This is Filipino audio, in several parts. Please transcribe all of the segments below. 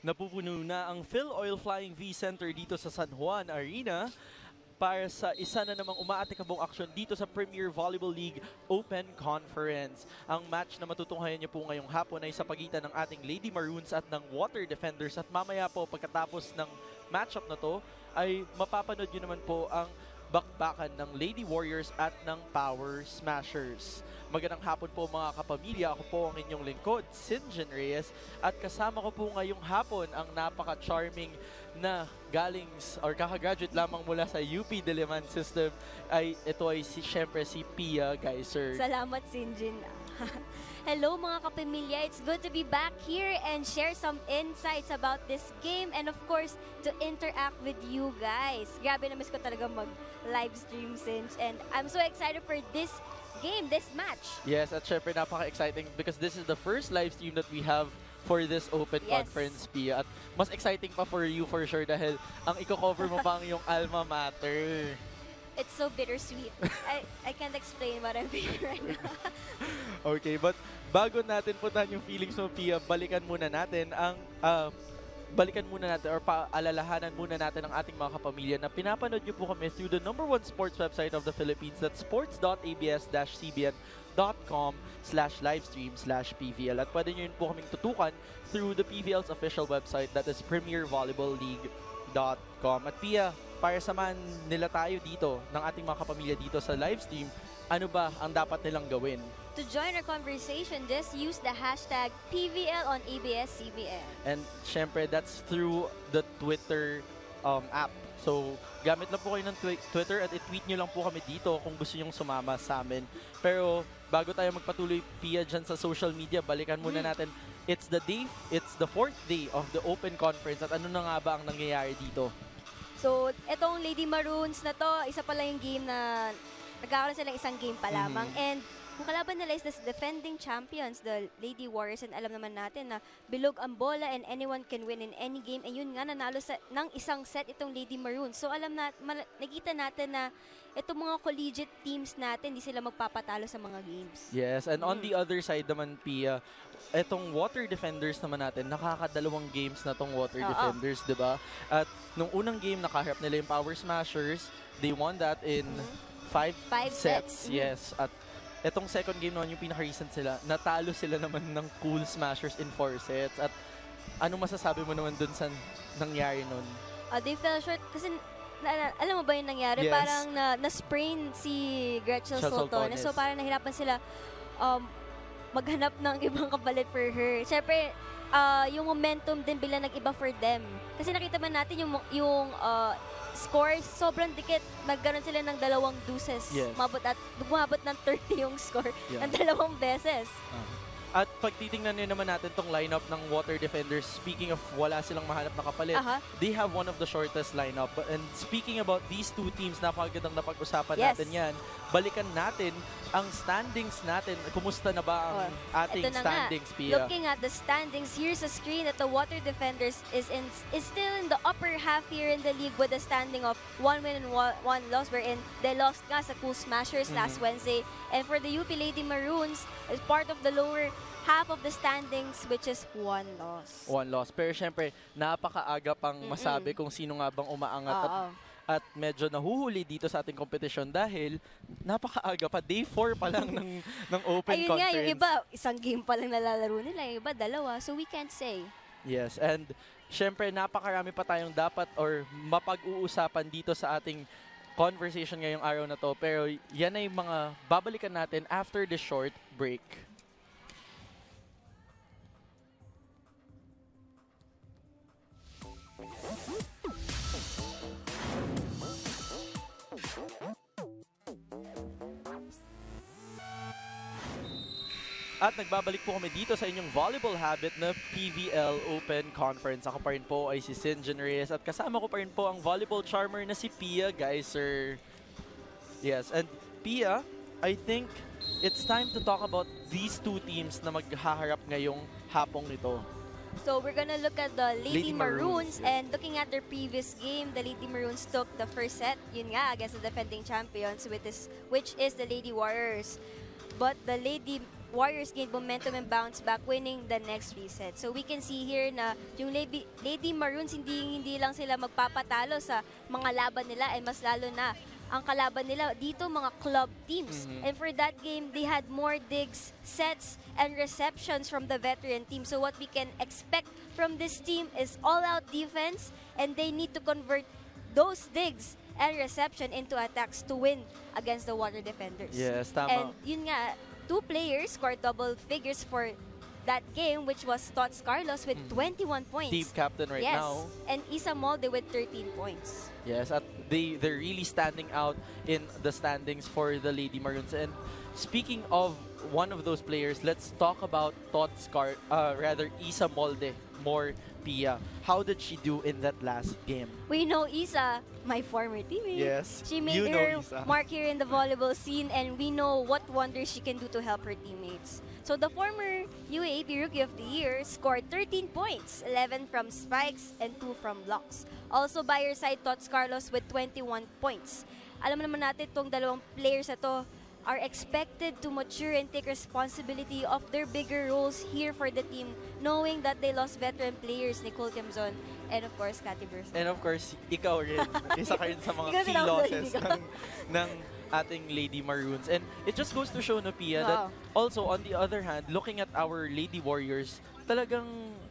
Napupuno na ang Philoil Flying V Center dito sa San Juan Arena para sa isa na namang umaatikabong aksyon dito sa Premier Volleyball League Open Conference. Ang match na matutunghayan niyo po ngayong hapon ay sa pagitan ng ating Lady Maroons at ng Water Defenders, at mamaya po pagkatapos ng matchup na to ay mapapanood niyo naman po ang bakbakan ng Lady Warriors at ng Power Smashers. Magandang hapon po mga kapamilya. Ako po ang inyong lingkod, Sinjin Reyes, at kasama ko po ngayong hapon ang napaka-charming na galing or kakagraduate lamang mula sa UP Diliman System. Ito ay syempre si Pia Geyser. Salamat, Sinjin. Hello mga kapamilya, it's good to be back here and share some insights about this game and of course to interact with you guys. Grabe, na-miss ko talaga mag-live stream, Sinj, and I'm so excited for this game, this match. Yes, at syempre napaka-exciting because this is the first live stream that we have for this open conference, Pia. At mas exciting pa for you for sure dahil ang i-cover mo pa ang iyong alma mater. It's so bittersweet. I can't explain what I'm feeling right now. Okay, but bago natin puntahan yung feelings mo, Pia, balikan muna natin or paalalahanan muna natin ang ating mga kapamilya na pinapanood nyo po kami through the #1 sports website of the Philippines, that's sports.abs-cbn.com/livestream/PVL. At pwede nyo yun po kaming tutukan through the PVL's official website, that is premiervolleyballleague.com. At Pia, para samahan nila tayo dito, ng ating mga kapamilya dito sa livestream, ano ba ang dapat nilang gawin? To join our conversation, just use the hashtag PVL on ABS-CBN. And syempre, that's through the Twitter app. So, gamit lang po kayo ng Twitter at i-tweet nyo lang po kami dito kung gusto nyong sumama sa amin. Pero, bago tayo magpatuloy, Pia, dyan sa social media, balikan muna natin. It's the 4th day of the Open Conference. At ano na nga ba ang nangyayari dito? So, etong Lady Maroons na to, isa pa lang yung game na nagkakaroon silang isang game pa lamang. And kung kalaban nila is the defending champions, the Lady Warriors, and alam naman natin na bilog ang bola and anyone can win in any game. And yun nga, nanalo ng isang set itong Lady Maroons. So alam na, nakita natin na itong mga collegiate teams natin, hindi sila magpapatalo sa mga games. Yes, and on the other side naman, Pia, etong Water Defenders naman natin, nakakadalawang games na tong Water Defenders, di ba? At nung unang game, nakaharap nila yung Power Smashers. They won that in 5 sets. Yes, at etong second game naman, yung pinaka-recent sila, natalo sila naman ng Cool Smashers in 4 sets. At ano masasabi mo naman dun sa nangyari nun? They fell short kasi alam mo ba yung nangyari? Yes. Parang na-sprain si Gretchen Soltones. So parang nahirapan sila maghanap ng ibang kapalit for her. Siyempre, yung momentum din bila nag-iba for them. Kasi nakita man natin yung scores, sobrang dikit. Nagkaroon sila ng 2 deuces. Yes. Umabot ng 30 yung score ng 2 beses. At pag titingnan nyo naman natin tong lineup ng Water Defenders, speaking of wala silang mahanap na kapalit, they have one of the shortest lineup. And speaking about these two teams, napakagandang napag-usapan natin yan. Balikan natin ang standings natin. Kumusta na ba ang ating standings, Pia? Looking at the standings, here's a screen that the Water Defenders is still in the upper half here in the league with a standing of 1 win and 1 loss, wherein they lost nga sa Cool Smashers last Wednesday. And for the UP Lady Maroons, is part of the lower half of the standings, which is 1 loss. 1 loss. Pero syempre, napakaaga pang masabi kung sino nga bang umaangat at medyo nahuhuli dito sa ating competition dahil napakaaga pa. Day 4 pa lang ng Open Conference. Ayun nga, yung iba, isang game pa lang nalalaro nila. Yung iba, 2. So we can't say. Yes, and syempre, napakarami pa tayong dapat or mapag-uusapan dito sa ating conversation ngayong araw na to. Pero yan ay mga babalikan natin after the short break. At nagbabalik po kami dito sa inyong volleyball habit na PVL Open Conference. Ako pa rin po ay si Sinjin Reyes at kasama ko pa rin po ang volleyball charmer na si Pia Geyser. Yes, and Pia, I think it's time to talk about these two teams na maghaharap ngayong hapong nito. So we're gonna look at the Lady Maroons, and looking at their previous game, the Lady Maroons took the first set, yun nga, against the defending champions, which is the Lady Warriors. But the Warriors gained momentum and bounced back, winning the next reset. So we can see here na yung Lady Maroons, hindi lang sila magpapatalo sa mga laban nila, and mas lalo na ang kalaban nila dito mga club teams. And for that game, they had more digs, sets, and receptions from the veteran team. So what we can expect from this team is all-out defense, and they need to convert those digs and reception into attacks to win against the Water Defenders. Yes, tama. And yun nga, 2 players scored double figures for that game, which was Tots Carlos with 21 points. Team captain right yes. now. And Isa Molde with 13 points. Yes, at they're really standing out in the standings for the Lady Maroons. And speaking of one of those players, let's talk about Isa Molde more, Pia. How did she do in that last game? We know Isa, my former teammate. Yes, She made you know her Isa. mark here in the volleyball scene, and we know what wonders she can do to help her teammates. So the former UAAP Rookie of the Year scored 13 points, 11 from spikes and 2 from blocks. Also by her side, Tots Carlos with 21 points. Alam naman natin itong dalawang players na to are expected to mature and take responsibility of their bigger roles here for the team, knowing that they lost veteran players, Nicole Tiamzon and of course, Cathy Burson. And of course, ikaw rin. Isa ka rin sa mga Ikaw key din ako losses sarili ng ating Lady Maroons. And it just goes to show, no, Pia, that Wow. also, on the other hand, looking at our Lady Warriors, talagang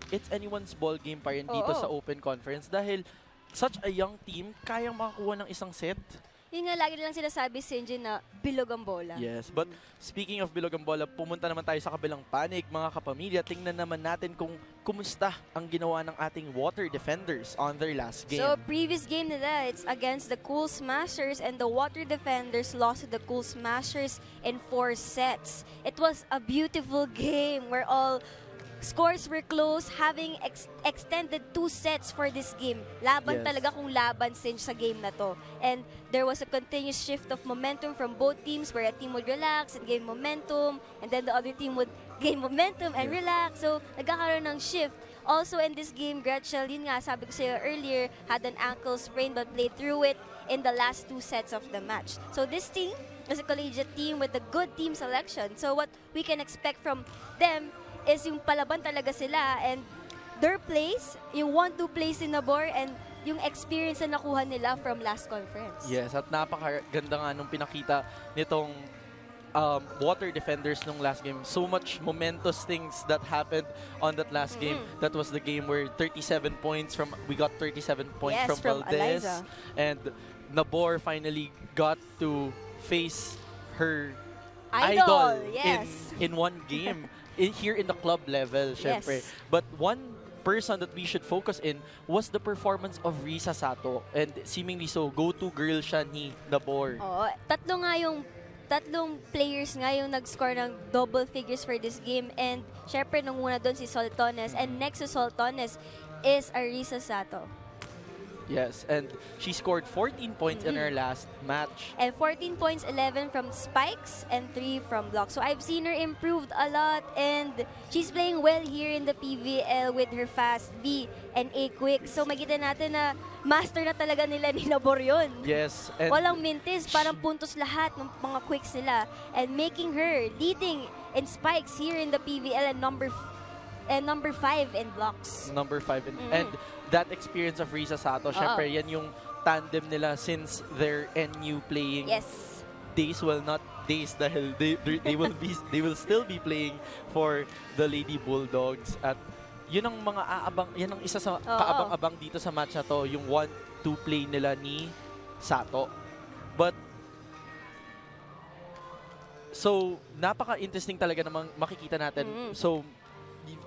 it's anyone's ball game pa rin dito sa Open Conference dahil such a young team, kayang makakuha ng isang set. Yun nga, lagi nilang sinasabi si Sinjin na bilog ang bola. Yes, but speaking of bilog ang bola, pumunta naman tayo sa kabilang panig, mga kapamilya. Tingnan naman natin kung kumusta ang ginawa ng ating Water Defenders on their last game. So, previous game nila, it's against the Cool Smashers, and the Water Defenders lost to the Cool Smashers in 4 sets. It was a beautiful game where all scores were close, having extended 2 sets for this game. Laban Yes. talaga kung laban Sinj sa game na to. And there was a continuous shift of momentum from both teams where a team would relax and gain momentum, and then the other team would gain momentum and relax. So, nagkakaroon ng shift. Also in this game, Gretchen, yun nga, sabi ko sa'yo earlier, had an ankle sprain but played through it in the last 2 sets of the match. So this team is a collegiate team with a good team selection. So what we can expect from them is yung palaban talaga sila, and their plays, yung 1-2 plays in Nabor, and yung experience na nakuha nila from last conference. Yes, at napakaganda nga nung pinakita nitong Water Defenders nung last game. So much momentous things that happened on that last game. That was the game where we got 37 points Yes, from Valdez. Eliza. And Nabor finally got to face her Idol, idol yes. in one game. Here in the club level, syempre. Yes. But one person that we should focus in was the performance of Risa Sato. And seemingly so, go-to girl siya ni Nabor. Oo, tatlong players nga yung nag-score ng double figures for this game. And syempre, nung una doon si Soltones. And next to Soltones is Arisa Sato. Yes, and she scored 14 points in her last match. And 14 points, 11 from spikes, and 3 from blocks. So I've seen her improved a lot, and she's playing well here in the PVL with her fast B and A quick. So makita natin na master na talaga nila ni Nabor yun. Yes. And Walang mintis, parang puntos lahat ng mga quicks nila. And making her leading in spikes here in the PVL and number 5 in blocks. number 5. And that experience of Risa Sato, syempre, yan yung tandem nila since they're NU playing. Yes. Days, well, not days dahil they will still be playing for the Lady Bulldogs. At yun ang mga yan ang isa sa kaabang-abang dito sa match na to, yung 1-2 play nila ni Sato. But so napaka-interesting talaga namang makikita natin. So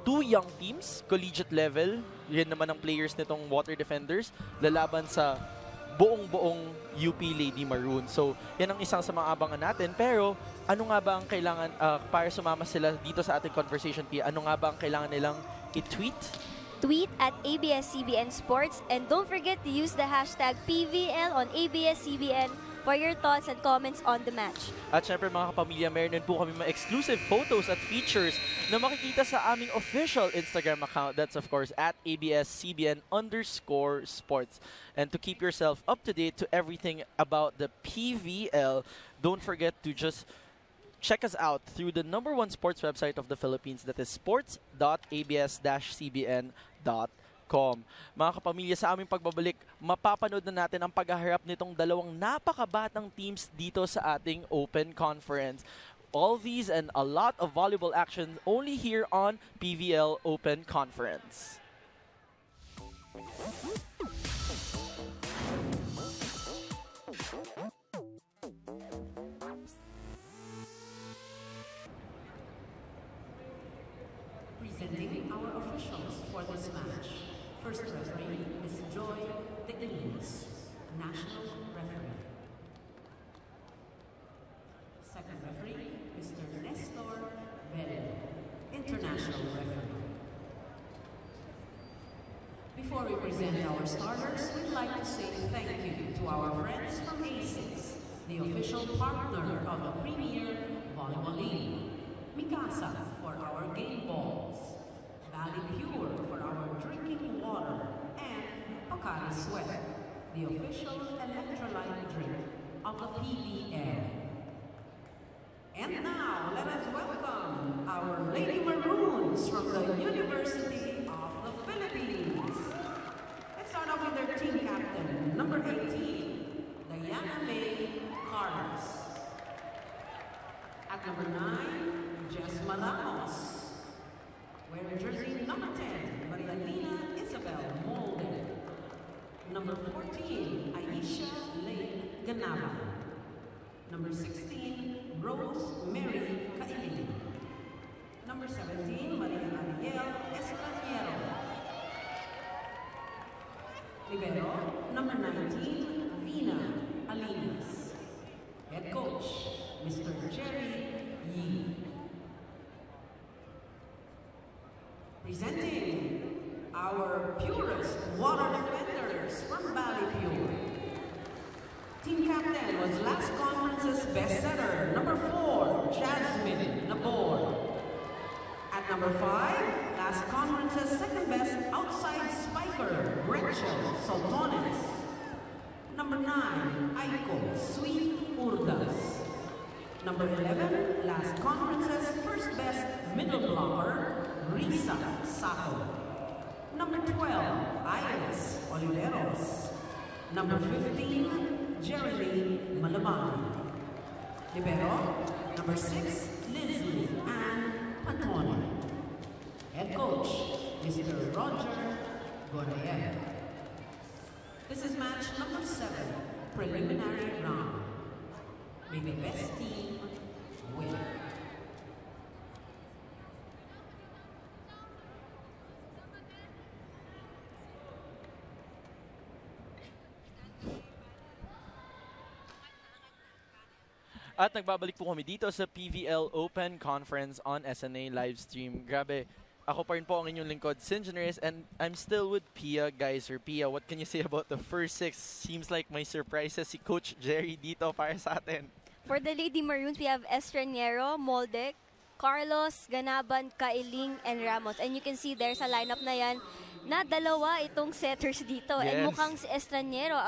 2 young teams, collegiate level, yan naman ang players nitong Water Defenders, lalaban sa buong UP Lady Maroon. So, yan ang isang sa mga abangan natin. Pero, ano nga ba ang kailangan, para sumama sila dito sa ating conversation, Pia, ano nga ba ang kailangan nilang i-tweet? Tweet at ABS-CBN Sports, and don't forget to use the hashtag PVL on ABS-CBN for your thoughts and comments on the match. At syempre mga kapamilya, meron din po kami mga exclusive photos at features na makikita sa aming official Instagram account. That's of course at ABS-CBN_sports. And to keep yourself up to date to everything about the PVL, don't forget to just check us out through the #1 sports website of the Philippines, that is sports.abs-cbn.com. Mga kapamilya, sa aming pagbabalik, mapapanood na natin ang paghaharap nitong dalawang napakabatang teams dito sa ating Open Conference. All these and a lot of volleyball action only here on PVL Open Conference. Presenting our officials for this match. First referee is Joy De Ingles, national referee. Second referee, Mr. Nestor Bell, international referee. Before we present our starters, we'd like to say thank you to our friends from ASICS, the official partner of the Premier Volleyball League. Mikasa for our game balls, Valley Pure for our drinking water, and Pocari Sweat, the official electrolyte drink of the PVL. And now, let us welcome our Lady Maroons from the University of the Philippines. Let's start off with their team captain, number 18, Diana May Carlos. At number 9, Jess Malamos. Wearing jersey number 10, Marialina Isabel Molden. Number 14, Aisha Lane Ganaba. Number 16, Rose Mary Kailing. Number 17, Maria Ariel Estraniero. Libero, number 19, Vina Alinas. Head coach, Mr. Jerry Yee. Presenting our purest water defenders from Valley Pure. Team captain was last conference's best setter, number 4, Jasmine Nabor. At number 5, last conference's second best outside spiker, Rachel Soltones. Number 9, Aiko Sweet Urdas. Number 11, last conference's first best middle blocker, Risa Sato. Number 12, Iris Oliveros. Number 15, Jeremy Malabang. Libero, number 6, Leslie Ann Pantone. Head coach, Mr. Roger Gorayev. This is match number 7, preliminary round. May the best team win. At nagbabalik po kami dito sa PVL Open Conference on SNA Livestream. Grabe, ako pa rin po ang inyong lingkod, Sinjin Reyes, and I'm still with Pia Geyser. Pia, what can you say about the first 6? Seems like may surprises si Coach Jerry dito para sa atin. For the Lady Maroons, we have Estraniero, Moldek, Carlos, Ganaban, Kailing, and Ramos. And you can see there sa lineup na yan, na dalawa itong setters dito. Yes. And mukhang si Estraniero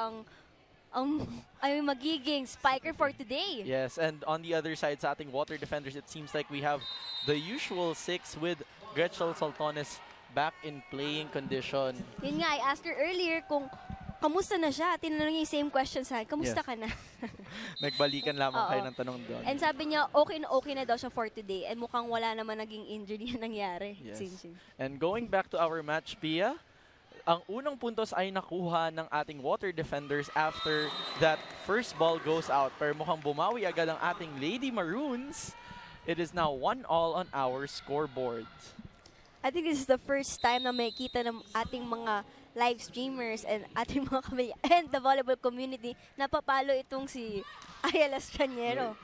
ay magiging spiker for today. Yes, and on the other side sa ating water defenders, it seems like we have the usual 6 with Gretchen Saltones back in playing condition. Yun nga, I asked her earlier kung kamusta na siya. Tinanong niya yung same question sa akin, kamusta ka na? Nagbalikan lamang kayo ng tanong doon. And sabi niya, okay na daw siya for today. And mukhang wala naman naging injury na nangyari. Yes. Sinjin. And going back to our match, Pia, ang unang puntos ay nakuha ng ating water defenders after that first ball goes out. Pero mukhang bumawi agad ang ating Lady Maroons. It is now 1-1 on our scoreboard. I think this is the first time na makikita ng ating mga live streamers and ating mga kamilya and the volleyball community na papalo itong si Ariel Estraniero.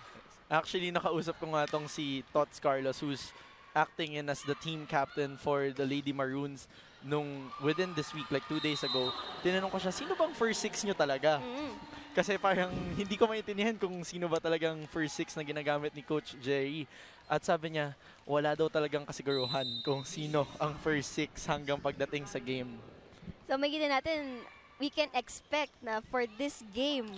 Actually, nakausap ko nga itong si Tots Carlos, who's acting in as the team captain for the Lady Maroons nung within this week, like 2 days ago. Tinanong ko siya, sino bang first 6 nyo talaga? Kasi parang hindi ko maintindihan kung sino ba talagang first 6 na ginagamit ni Coach Jerry. At sabi niya, wala daw talagang kasiguruhan kung sino ang first 6 hanggang pagdating sa game. So makikita natin, we can expect na for this game,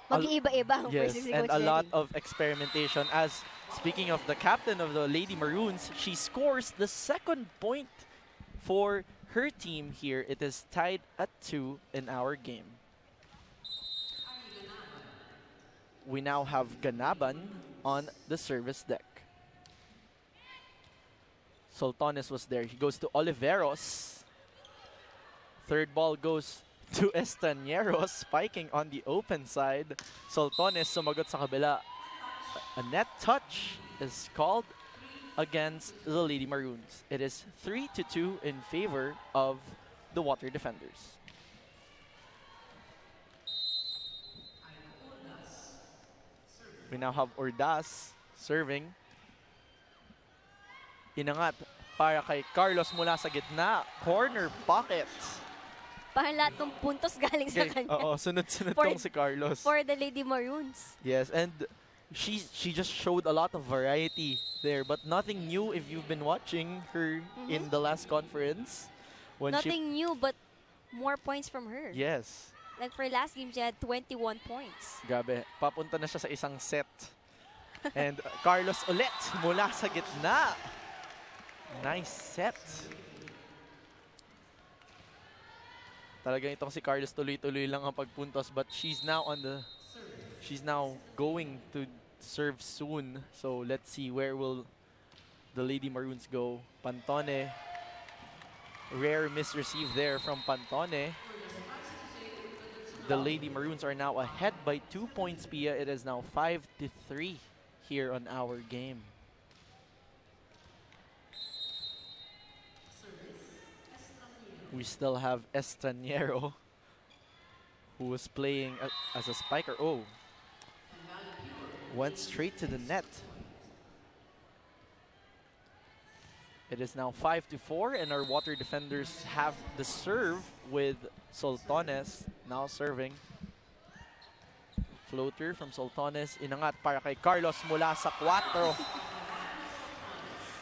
Mag-iiba-iba ang Yes, versus si and Coach a lot Lenny. of experimentation. As speaking of the captain of the Lady Maroons, she scores the second point for her team here. It is tied at 2 in our game. We now have Ganaban on the service deck. Sultanes was there. He goes to Oliveros. Third ball goes to Estañeros, spiking on the open side. Sultanes sumagot sa kabila. A net touch is called against the Lady Maroons. It is 3-2 in favor of the Water Defenders. We now have Ordaz serving. Inangat para kay Carlos mula sa gitna. Corner pocket. Parang lahat ng puntos galing sa kanya. Oo, sunod-sunod For- tong si Carlos. For the Lady Maroons. Yes, and she just showed a lot of variety there, but nothing new if you've been watching her in the last conference. When Nothing new but more points from her. Yes. Like for last game, she had 21 points. Grabe, papunta na siya sa isang set. And Carlos ulit mula sa gitna. Nice set. Talagang itong si Carlos tuloy-tuloy lang ang pagpuntos, but she's now going to serve soon. So let's see where will the Lady Maroons go. Pantone. Rare misreceive there from Pantone. The Lady Maroons are now ahead by 2 points, Pia. It is now 5-3 here on our game. We still have Estañero, who was playing as a spiker. Oh, went straight to the net. It is now 5-4, and our Water Defenders have the serve with Sultanes now serving. Floater from Sultanes. Inangat para kay Carlos mula sa 4.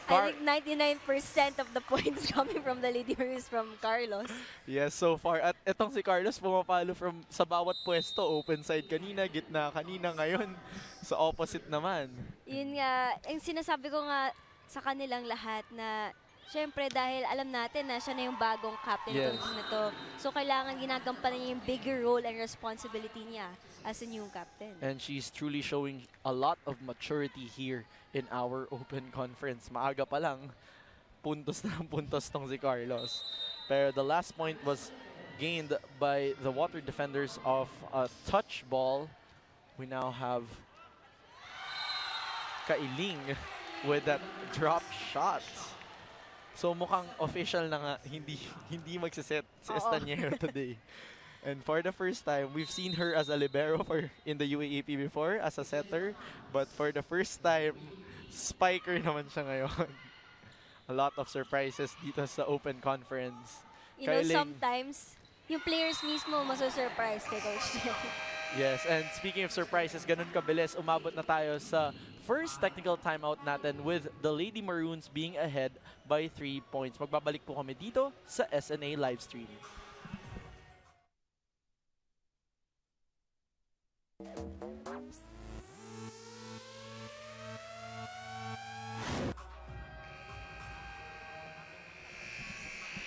I think 99% of the points coming from the Lady Maroons from Carlos. Yes, so far. At etong si Carlos pumapalo from sa bawat pwesto. Open side kanina, gitna kanina, ngayon sa opposite naman. Yun nga, yung sinasabi ko nga sa kanilang lahat na syempre dahil alam natin na siya na yung bagong captain Yes. ng team na to. So kailangan ginagampanan niya yung bigger role and responsibility niya as a new captain. And she's truly showing a lot of maturity here in our open conference. Maaga pa lang, puntos na ng puntos tong si Carlos. Pero the last point was gained by the Water Defenders of a touch ball. We now have Kailing with that drop shot. So mukhang official na nga, hindi magsiset si Oo. Estañero today. And for the first time, we've seen her as a libero in the UAAP before, as a setter. But for the first time, spiker naman siya ngayon. A lot of surprises dito sa open conference. You know, Kailing. sometimes yung players mismo maso-surprise kay Coach Lenny. Yes, and speaking of surprises, ganun kabilis, umabot na tayo sa first technical timeout natin with the Lady Maroons being ahead by 3 points. Magbabalik po kami dito sa SNA Livestream.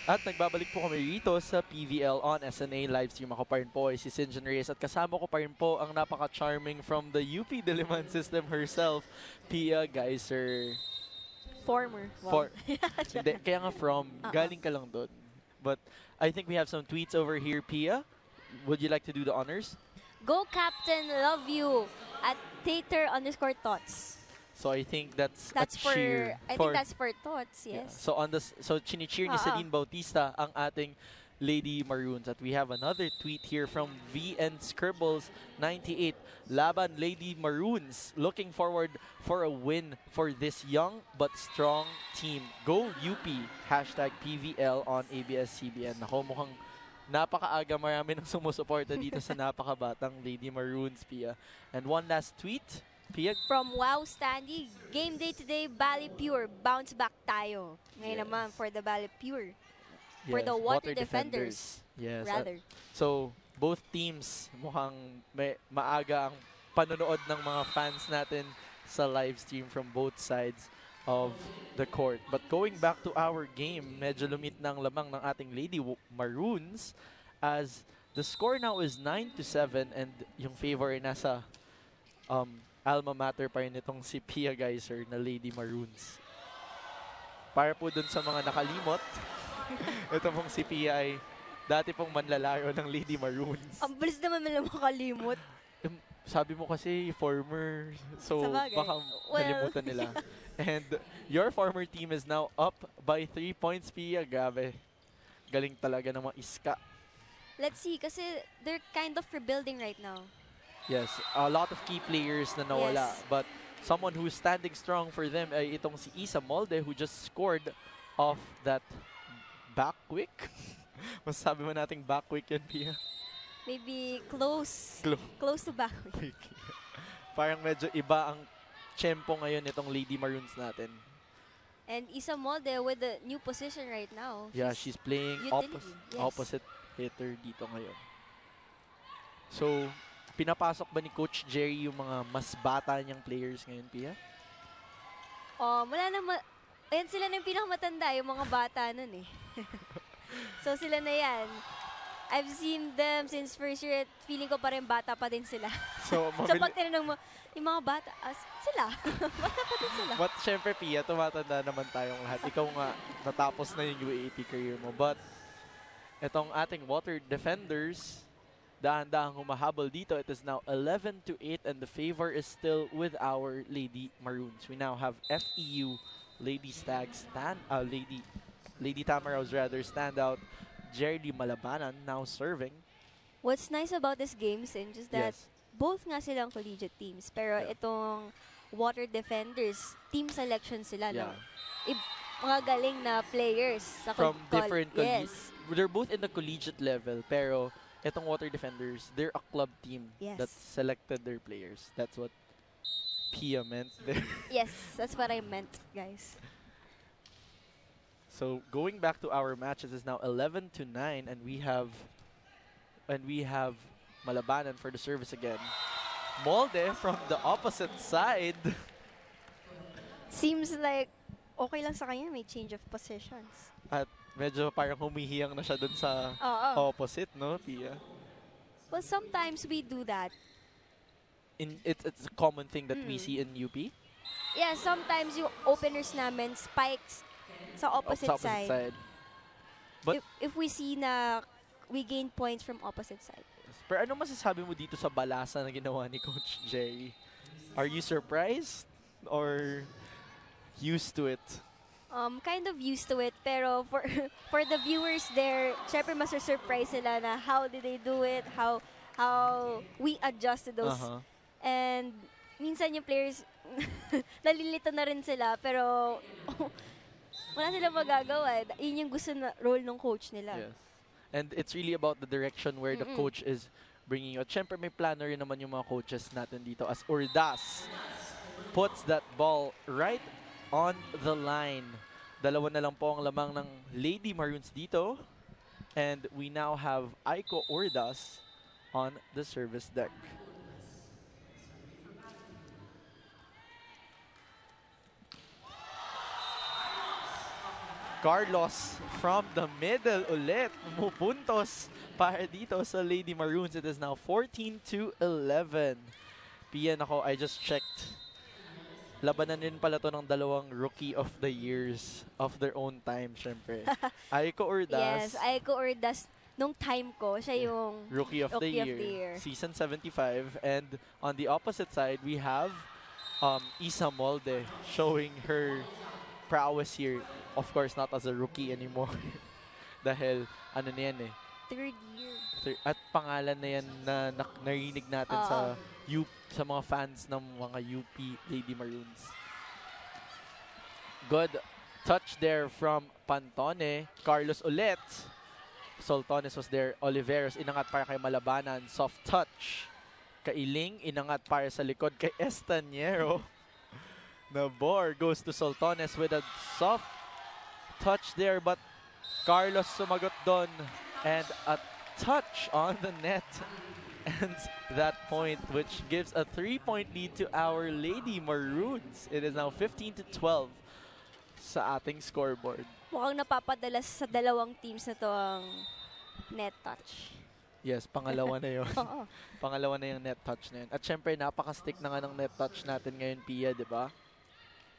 At nagbabalik po kami rito sa PVL on SNA Livestream. Ako pa rin po ay si Sinjan Reyes at kasama ko pa rin po ang napaka-charming from the UP Diliman system herself, Pia Geiser. Former. Hindi, kaya nga from, galing ka lang doon. But I think we have some tweets over here, Pia. Would you like to do the honors? Go Captain, love you. At Tater_thoughts. So I think that's That's a for, cheer. I think that's for thoughts, Yeah. yes. So chini-cheer ni Celine Bautista ang ating Lady Maroons. At we have another tweet here from VN Scribbles 98. Laban Lady Maroons. Looking forward for a win for this young but strong team. Go UP. #PVL on ABS-CBN. Nako, mukhang napakaaga, marami nang sumusuporta dito sa napakabatang Lady Maroons, Pia. And one last tweet, Pia. From Wow Standy, game day today, Bally Pure, bounce back tayo. Ngayon naman for the Bally Pure. For the Water Defenders, Yes. rather. So both teams mukhang maaga ang panonood ng mga fans natin sa live stream from both sides of the court. But going back to our game, medyo lumit ng lamang ng ating Lady Maroons as the score now is 9-7 and yung favor ay nasa alma mater pa rin itong si Pia Geyser na Lady Maroons. Para po dun sa mga nakalimot, ito pong si Pia ay dati pong manlalaro ng Lady Maroons. Ang bilis naman nila makalimot. Sabi mo kasi former, so Sabagay. baka nalimutan nila. And your former team is now up by 3 points, Pia. Grabe. Galing talaga ng mga iska. Let's see, kasi they're kind of rebuilding right now. Yes, a lot of key players na nawala. Yes. But someone who's standing strong for them ay itong si Isa Molde who just scored off that back quick. Masasabi mo nating back quick yan, Pia? Maybe close to back. Quick. Parang medyo iba ang tempo ngayon itong Lady Maroons natin. And Isa Molde with the new position right now. Yeah, she's playing utility, yes. opposite hitter dito ngayon. So, pinapasok ba ni Coach Jerry yung mga mas bata niyang players ngayon, Pia? Wala na ayan sila na yung pinakamatanda, yung mga bata nun eh. So sila na yan. I've seen them since first year at feeling ko pa rin bata pa din sila. So, So pag tinanong mo, yung mga bata, sila. Bata pa din sila. But syempre, Pia, tumatanda naman tayong lahat. Ikaw nga, natapos na yung UAAP career mo. But, itong ating water defenders, dahan-dahang humahabol dito. It is now 11-8 and the favor is still with our Lady Maroons. We now have FEU Lady Stags, Lady Tamaraws rather, standout. Jerry Malabanan now serving. What's nice about this game, Sin, is that Yes. both nga silang collegiate teams. Pero itong water defenders, team selection sila, no? Mga galing na players sa From different Yes. They're both in the collegiate level, pero itong water defenders, they're a club team Yes. that selected their players. That's what Pia meant there. Yes, that's what I meant, guys. So going back to our matches is now 11-9 and we have Malabanan for the service again. Molde from the opposite side. Seems like okay lang sa kanya, may change of positions. At medyo parang humihiyang na siya dun sa Oo. opposite, no, Pia? Well, sometimes we do that. It's a common thing that we see in UP. Yeah, sometimes yung openers namin spikes sa opposite, side. But If we see na we gain points from opposite side. pero ano masasabi mo dito sa balasa na ginawa ni Coach Jerry? Are you surprised or used to it? Kind of used to it, pero for the viewers there, syempre masu-surprise sila na how did they do it, how we adjusted those. And minsan yung players nalilito na rin sila, pero wala silang magagawa. Yun yung gusto na role ng coach nila. Yes. And it's really about the direction where the coach is bringing you. At syempre may plano rin naman yung mga coaches natin dito as Ordas puts that ball right on the line. Dalawa na lang po ang lamang ng Lady Maroons dito. And we now have Aiko Ordas on the service deck. Carlos from the middle ulit. Pumupuntos para dito sa Lady Maroons. It is now 14-11. Pia, nako, I just checked. Labanan din pala to ng dalawang rookie of the years of their own time, syempre. Aiko Ordas. Yes, Aiko Ordas. Nung time ko, siya yung Rookie of the Year. Season 75. And on the opposite side, we have Isa Molde showing her prowess here. Of course, not as a rookie anymore. Dahil, ano na yan eh. Third year. At pangalan na yan na narinig natin sa mga fans ng mga UP Lady Maroons. Good touch there from Pantone. Carlos ulit. Soltones was there. Oliveros inangat para kay Malabanan. Soft touch. Kailing inangat para sa likod kay Estaniero. Nabor goes to Soltones with a soft touch there, but Carlos sumagot doon. And a touch on the net ends that point, which gives a 3-point lead to our Lady Maroons. It is now 15-12 sa ating scoreboard. Mukhang napapadalas sa dalawang teams na to ang net touch. Yes, pangalawa na yun. Oo. Pangalawa na yung net touch na yun. At syempre, napaka-stick na nga ng net touch natin ngayon, Pia, di ba?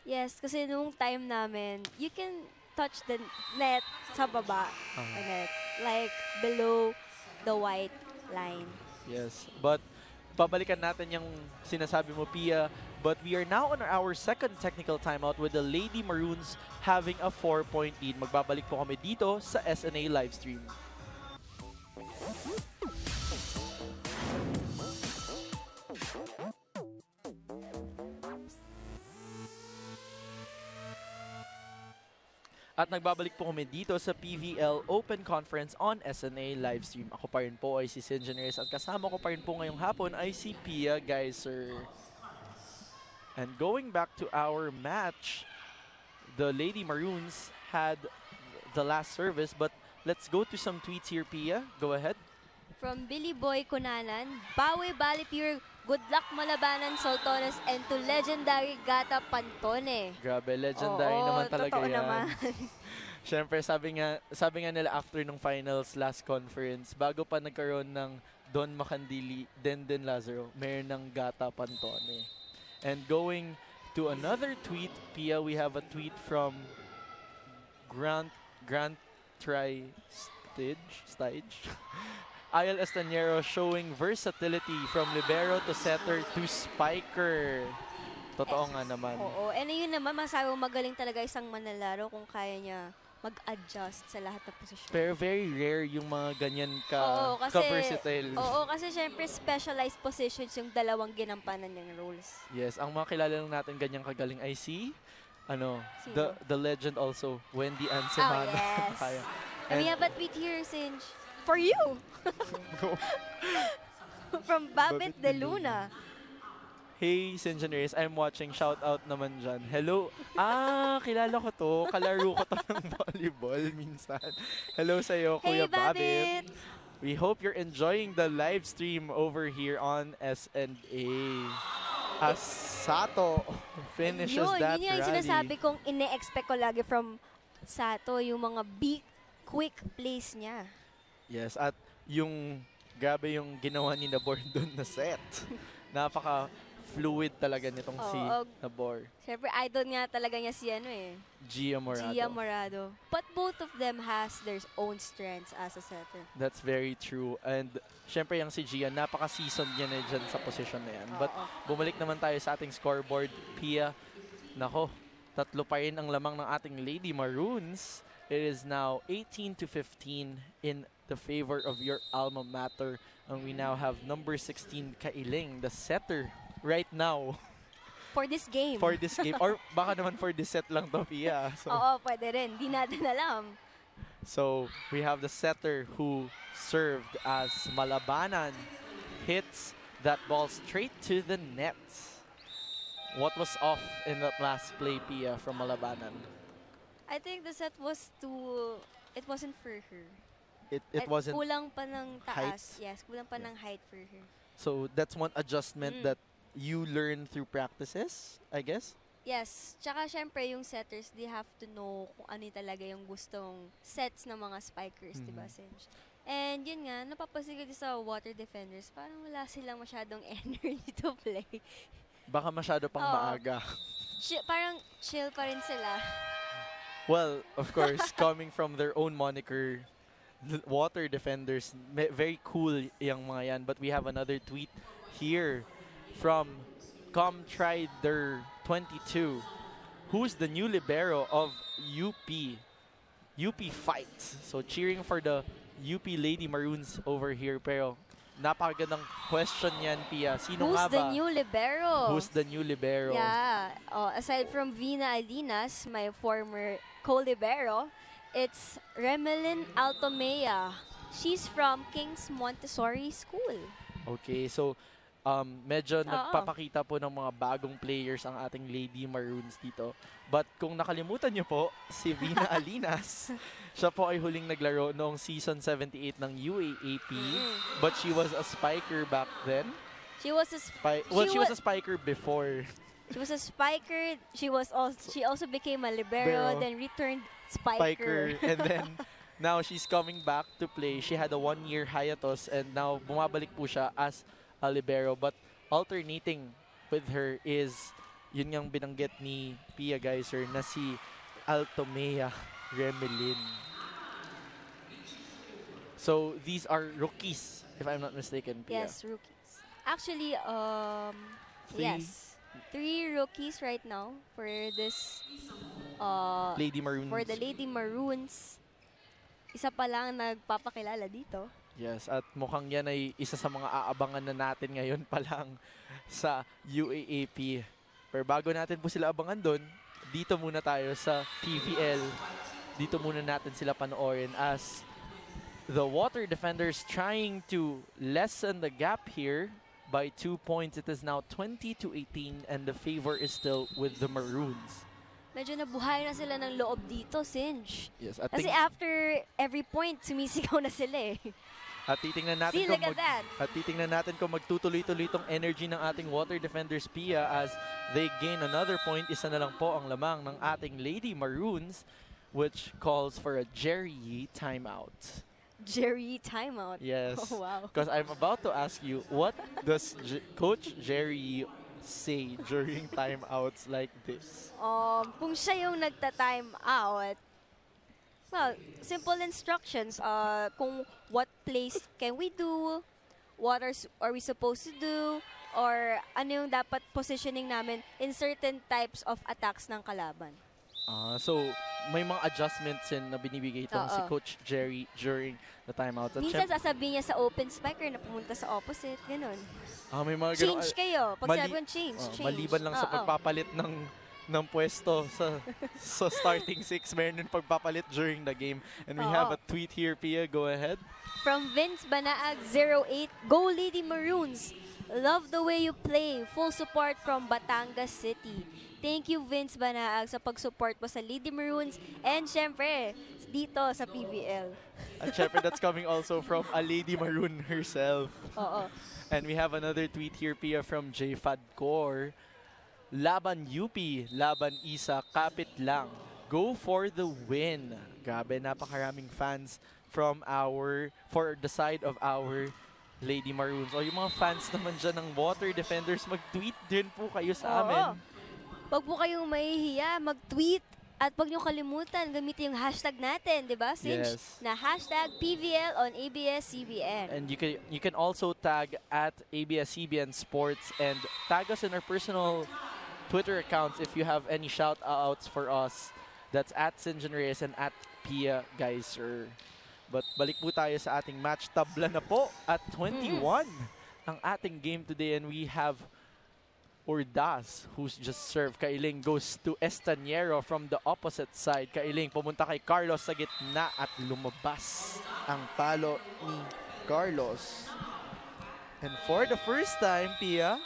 Yes, kasi nung time namin, you can touch the net sa baba. Net, like below the white line. Yes, but babalikan natin yung sinasabi mo, Pia. But we are now on our second technical timeout with the Lady Maroons having a 4-point lead. Magbabalik po kami dito sa SNA livestream. At nagbabalik po kami dito sa PVL Open Conference on SNA livestream. Ako pa rin po ay si Singeneers at kasama ko pa rin po ngayong hapon ay si Pia Geyser. And going back to our match, the Lady Maroons had the last service, but let's go to some tweets here, Pia. Go ahead. From Billy Boy Kunanan, Bawi Balipure, good luck Malabanan Soltones, and to legendary Gata Pantone. Grabe, legendary naman talaga totoo yan. Naman. Siyempre, sabi nga nila after nung finals last conference, bago pa nagkaroon ng Don Macandili, Denden Lazaro, mayroon ng Gata Pantone. And going to another tweet, Pia, we have a tweet from Grant Stage. Ayel Estanero showing versatility from libero to setter to spiker. Totoo nga naman. Oo, and yun naman, masabi mo magaling talaga isang manlalaro kung kaya niya mag-adjust sa lahat ng posisyon. Pero very rare yung mga ganyan ka-versatile. Oo, kasi syempre specialized positions yung dalawang ginampanan niyang roles. Yes, ang mga kilala lang natin ganyang kagaling ay si Sino? the legend also, Wendy Ansemana. Yes. Kaya. And we have a tweet here, Singe. For you! From Babet de Luna. Hey, Singeneers, I'm watching. Shout out naman dyan. Hello. Kilala ko to. Kalaro ko to ng volleyball minsan. Hello sa'yo, Hey, Kuya Babit. Babit! We hope you're enjoying the live stream over here on SNA. As Sato finishes that yun yung rally. sinasabi kong ine-expect ko lagi from Sato, yung mga big, quick plays niya. Yes, at grabe yung ginawa ni Nabor doon na set. Napaka-fluid talaga nitong si Nabor. Siyempre, idol nga talaga niya si Gia Morado. But both of them has their own strengths as a setter. That's very true. And syempre yung si Gia, napaka-seasoned niya na dyan sa position na yan. But bumalik naman tayo sa ating scoreboard. Pia, nako, 3 pa rin ang lamang ng ating Lady Maroons. It is now 18-15 in the favor of your alma mater. And we now have number 16, Kailing, the setter right now. For this game. For this game. Or baka naman for this set lang to, Pia. So, Oo, pwede rin. Di natin alam. so we have the setter who served as Malabanan. Hits that ball straight to the net. What was off in that last play, Pia, from Malabanan? I think the set was it wasn't for her. It wasn't kulang pa ng taas. height? Yes, kulang pa ng height for her. So that's one adjustment that you learn through practices, I guess? Yes. Tsaka syempre yung setters, they have to know kung ano talaga yung gustong sets ng mga spikers, di ba, Singe? And yun nga, napapansin ko sa water defenders, parang wala silang masyadong energy to play. Baka masyado pang maaga. Parang chill pa rin sila. Well, of course, coming from their own moniker, the water defenders, very cool yung mga yan. But we have another tweet here from ComTrider22. Who's the new libero of UP? UP fights. So cheering for the UP Lady Maroons over here. Pero napakagandang question yan, Pia. Sino nga ba? Who's the new libero? Who's the new libero? Yeah. Aside from Vina Alinas, my former co-libero, it's Remelin Altomea. She's from King's Montessori School. Okay, so medyo nagpapakita po ng mga bagong players ang ating Lady Maroons dito. But kung nakalimutan niyo po, si Vina Alinas, siya po ay huling naglaro noong season 78 ng UAAP. But she was a spiker back then. She was a She was a spiker before. She was a spiker. She also became a libero, then returned spiker. And then now she's coming back to play. She had a 1-year hiatus and now bumabalik po siya as a libero. But alternating with her is yun yung binanggit ni Pia Geyser na si Altomea Remelin. So these are rookies, if I'm not mistaken, Pia. Yes, rookies. Actually, Three? yes. 3 rookies right now for this Lady Maroons. for the Lady Maroons. Isa pa lang nagpapakilala dito. Yes, at mukhang yan ay isa sa mga aabangan na natin ngayon pa lang sa UAAP. Pero bago natin po sila abangan doon, dito muna tayo sa PVL. Dito muna natin sila panoorin as the Water Defenders trying to lessen the gap here by 2 points. It is now 20-18 and the favor is still with the Maroons. Medyo nabuhay na sila ng loob dito, Sinj. Yes, at Kasi after every point, sumisigaw na sila eh. At titingnan natin See, look at that. At titingnan natin kung magtutuloy-tuloy itong energy ng ating Water Defenders Pia as they gain another point. Isa na lang po ang lamang ng ating Lady Maroons, which calls for a Jerry Yee timeout. Jerry timeout. Yes. Oh, wow. Because I'm about to ask you, what does Coach Jerry Yee say during timeouts like this? Kung siya yung nagta-time out, well, simple instructions. Kung what plays can we do, what are we supposed to do, or ano yung dapat positioning namin in certain types of attacks ng kalaban. So, may mga adjustments na binibigay itong si Coach Jerry during the timeout. At Minsan sasabihin niya sa open spiker na pumunta sa opposite, ganun. May mga Change kayo. Pag sabi ko change. Maliban lang sa pagpapalit ng pwesto sa starting 6, meron din pagpapalit during the game. And we have a tweet here, Pia. Go ahead. From Vince Banaag 08, Go Lady Maroons! Love the way you play. Full support from Batangas City. Thank you, Vince Banaag, sa pag-support mo sa Lady Maroons and syempre, dito sa PVL. And syempre, that's coming also from a Lady Maroon herself. Oo. And we have another tweet here, Pia, from J. Fadcor. Laban UP, Laban Isa, kapit lang. Go for the win. Grabe, napakaraming fans for the side of our Lady Maroons. O yung mga fans naman dyan ng Water Defenders, mag-tweet din po kayo sa amin. Wag po kayong mahihiya, mag-tweet. At wag niyo kalimutan, gamitin yung hashtag natin, di ba? Yes. Na hashtag PVL on ABS-CBN. And you can also tag at ABS-CBN Sports and tag us in our personal Twitter accounts if you have any shout-outs for us. That's at Sinjan Reyes and at Pia Geyser. But balik po tayo sa ating match. Tabla na po at 21 ang ating game today. And we have Ordaz, who's just served. Kailing goes to Estaniero from the opposite side. Kailing pumunta kay Carlos sa gitna at lumabas ang palo ni Carlos. And for the first time, Pia,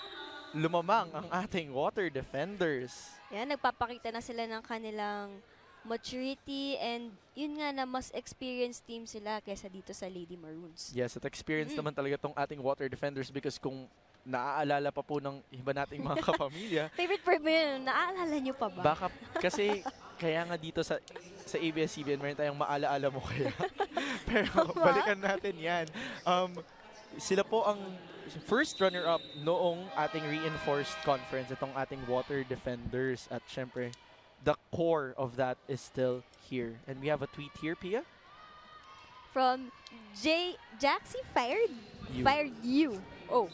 lumamang ang ating Water Defenders. Yan, nagpapakita na sila ng kanilang maturity and yun nga na mas experienced team sila kaysa dito sa Lady Maroons. Yes, at experience naman talaga tong ating Water Defenders because kung naaalala pa po ng iba nating mga kapamilya. Favorite part mo yun, naaalala nyo pa ba? Baka, kasi kaya nga dito sa ABS-CBN, meron tayong maalaala mo kaya. Pero balikan natin yan. Sila po ang first runner-up noong ating reinforced conference, itong ating Water Defenders. At syempre, the core of that is still here. And we have a tweet here, Pia. From Jaxie Fired You. Oh.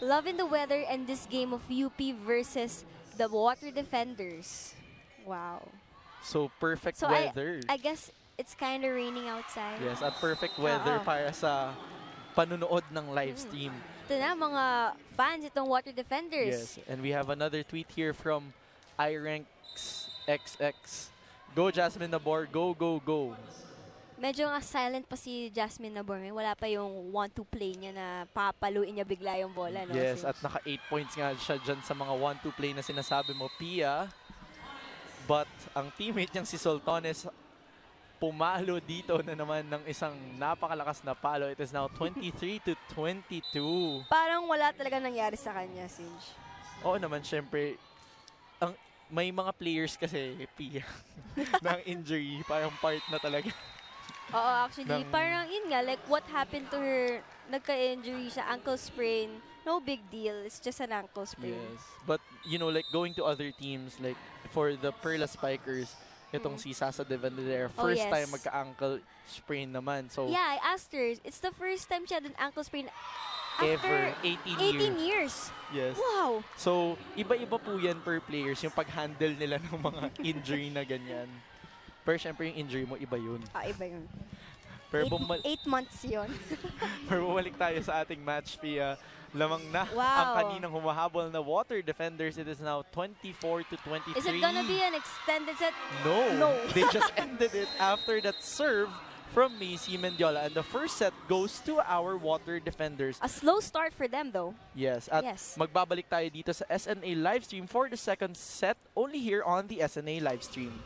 Loving the weather and this game of UP versus the Water Defenders. Wow. So, perfect weather. I guess it's kind of raining outside. Yes, at perfect weather para sa panunood ng live stream. Ito na, mga fans itong Water Defenders. Yes, and we have another tweet here from iRanks XX. Go Jasmine Nabor, go, go, go. Medyo nga silent pa si Jasmine Naborme. Wala pa yung 1-2 play niya na papaluin niya bigla yung bola. No? Yes, at naka 8 points nga siya dyan sa mga 1-2 play na sinasabi mo, Pia. But ang teammate niyang si Soltones pumalo dito na naman ng isang napakalakas na palo. It is now 23-22. Parang wala talaga nangyari sa kanya, Sinj. Oo naman, syempre, may mga players kasi, Pia, ng injury, parang part na talaga. Oo, actually, parang yun nga, like what happened to her, nagka-injury siya, ankle sprain, no big deal, it's just an ankle sprain. Yes. But, you know, like going to other teams, like for the Perla Spikers, itong si Sasa de Vendedera, first yes. time magka-ankle sprain naman. So, Yeah, I asked her, it's the first time she had an ankle sprain ever, after 18 years. Yes. Wow! So, iba-iba po yan per players, yung pag-handle nila ng mga injury na ganyan. Pero syempre yung injury mo, iba yun. Iba yun. Pero 8 months yun. pero bumalik tayo sa ating match, Pia. Lamang na Wow. ang kaninang humahabol na Water Defenders. It is now 24-23. Is it gonna be an extended set? No. No. They just ended it after that serve from Macy Mendiola. And the first set goes to our Water Defenders. A slow start for them though. Yes. At Yes. magbabalik tayo dito sa SNA Livestream for the second set only here on the SNA Livestream.